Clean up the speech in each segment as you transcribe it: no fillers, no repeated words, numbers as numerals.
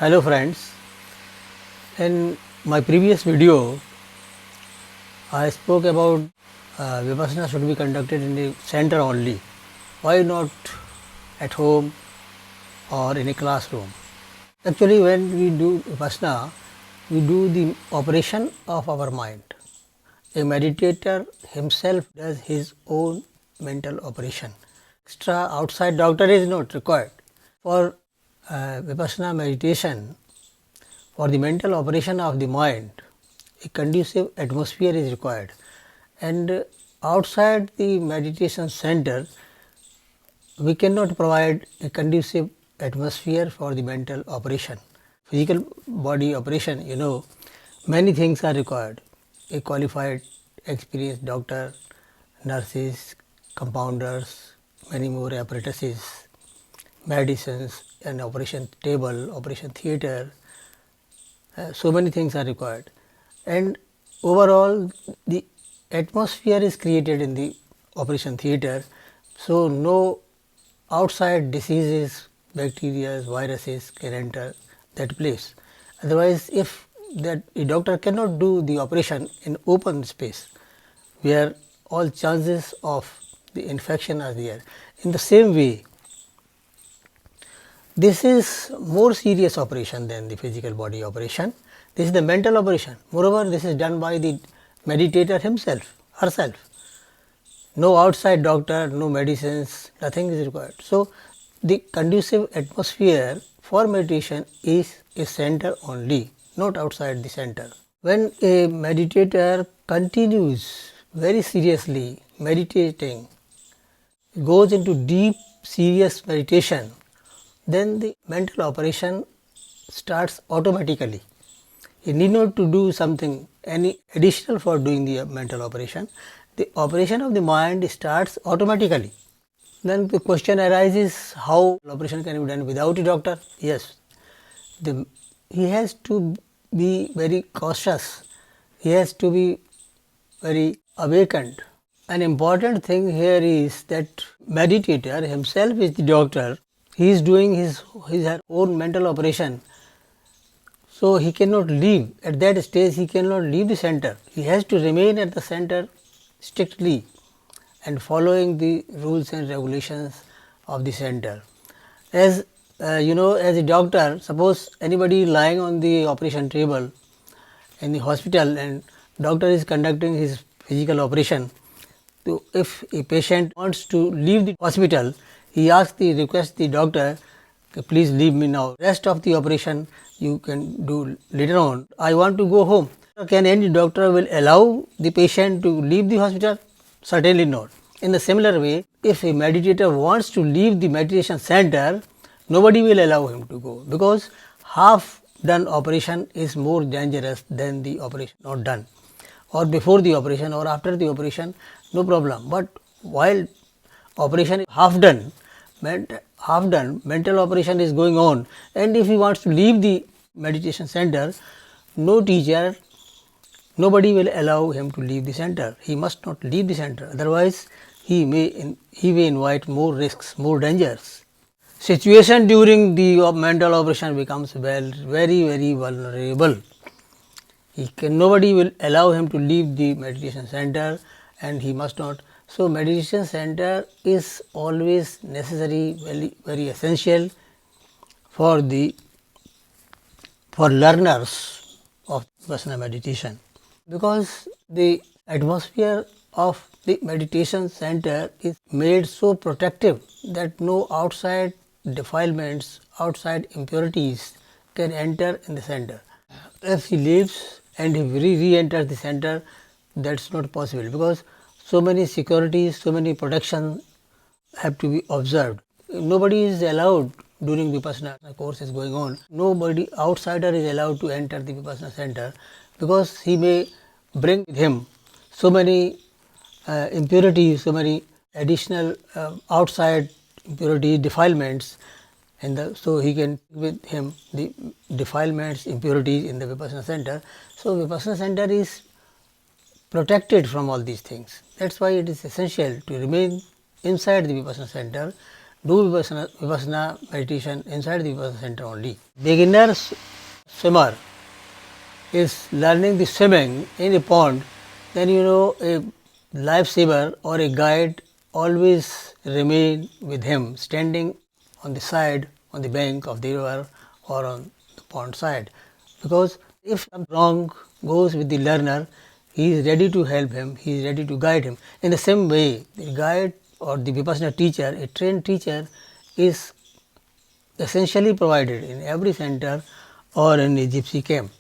Hello friends, in my previous video I spoke about Vipassana should be conducted in the center only. Why not at home or in a classroom? Actually, when we do Vipassana, we do the operation of our mind. A meditator himself does his own mental operation. Extra outside doctor is not required. For Vipassana meditation, for the mental operation of the mind, a conducive atmosphere is required, and outside the meditation center, we cannot provide a conducive atmosphere for the mental operation. Physical body operation, many things are required. A qualified, experienced doctor, nurses, compounders, many more apparatuses, medicines, an operation table, operation theatre, so many things are required, and overall the atmosphere is created in the operation theatre. So, no outside diseases, bacteria, viruses can enter that place. Otherwise, if that a doctor cannot do the operation in open space where all chances of the infection are there. In the same way, this is more serious operation than the physical body operation. This is the mental operation. Moreover, this is done by the meditator himself, herself. No outside doctor, no medicines, nothing is required. So, the conducive atmosphere for meditation is a center only, not outside the center. When a meditator continues very seriously meditating, goes into deep serious meditation, then the mental operation starts automatically. You need not to do something any additional for doing the mental operation. The operation of the mind starts automatically. Then the question arises, how operation can be done without a doctor? Yes, he has to be very cautious, he has to be very awakened. An important thing here is that meditator himself is the doctor. He is doing his own mental operation. So, he cannot leave at that stage, he cannot leave the center. He has to remain at the center strictly and following the rules and regulations of the center. As as a doctor, suppose anybody lying on the operation table in the hospital and doctor is conducting his physical operation. So, if a patient wants to leave the hospital, he requests the doctor, please leave me now. Rest of the operation you can do later on. I want to go home. Can any doctor will allow the patient to leave the hospital? Certainly not. In the similar way, if a meditator wants to leave the meditation center, nobody will allow him to go, because half done operation is more dangerous than the operation not done, or before the operation or after the operation, no problem. But while operation is half done, mental operation is going on, and if he wants to leave the meditation center, no teacher, nobody will allow him to leave the center. He must not leave the center, otherwise he may invite more risks, more dangers. Situation during the mental operation becomes very vulnerable. Nobody will allow him to leave the meditation center, and he must not. So, meditation center is always necessary, very essential for learners of Vipassana meditation, because the atmosphere of the meditation center is made so protective that no outside defilements, outside impurities can enter in the center. If he leaves and he re-enters the center, that is not possible, because so many securities, so many protection have to be observed. Nobody is allowed during Vipassana course is going on. Nobody outsider is allowed to enter the Vipassana center, because he may bring with him so many impurities, so many additional outside impurities, defilements, and so he can with him the defilements, impurities in the Vipassana center. So, Vipassana center is protected from all these things. That is why it is essential to remain inside the Vipassana center, do Vipassana meditation inside the Vipassana center only. Beginner swimmer is learning the swimming in a pond, then a lifesaver or a guide always remain with him, standing on the side, on the bank of the river or on the pond side, because if something wrong goes with the learner, he is ready to help him, he is ready to guide him. In the same way, the guide or the Vipassana teacher, a trained teacher, is essentially provided in every center or in a gypsy camp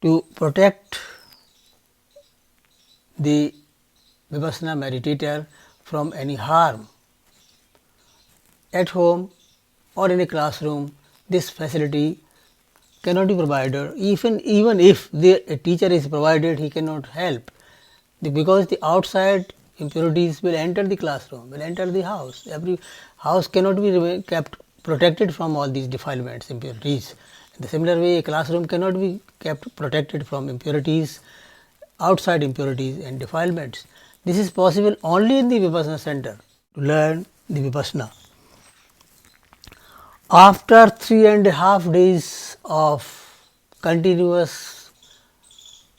to protect the Vipassana meditator from any harm. At home or in a classroom, this facility cannot be provided. Even if a teacher is provided, he cannot help, because the outside impurities will enter the classroom, will enter the house. Every house cannot be kept protected from all these defilements, impurities. In the similar way, a classroom cannot be kept protected from impurities, outside impurities and defilements. This is possible only in the Vipassana center to learn the Vipassana. After 3.5 days of continuous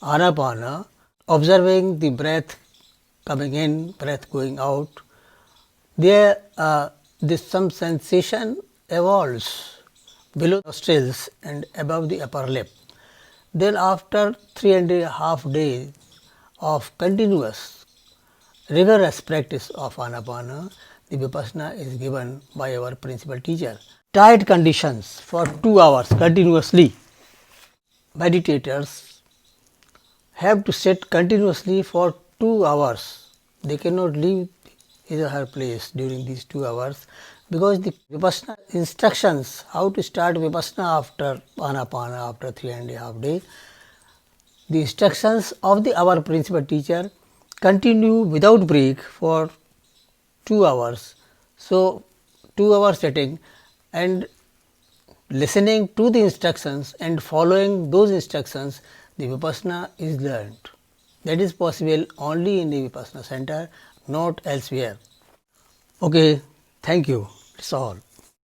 Anapana, observing the breath coming in, breath going out, there some sensation evolves below the nostrils and above the upper lip. Then after 3.5 days of continuous rigorous practice of Anapana, the Vipassana is given by our principal teacher. Tight conditions for 2 hours continuously. Meditators have to sit continuously for 2 hours. They cannot leave his or her place during these 2 hours, because the Vipassana instructions, how to start Vipassana after Anapana, after 3.5 days, the instructions of our principal teacher continue without break for 2 hours. So, 2 hours sitting and listening to the instructions and following those instructions, the Vipassana is learned. That is possible only in the Vipassana center, not elsewhere. Okay, thank you. That's all.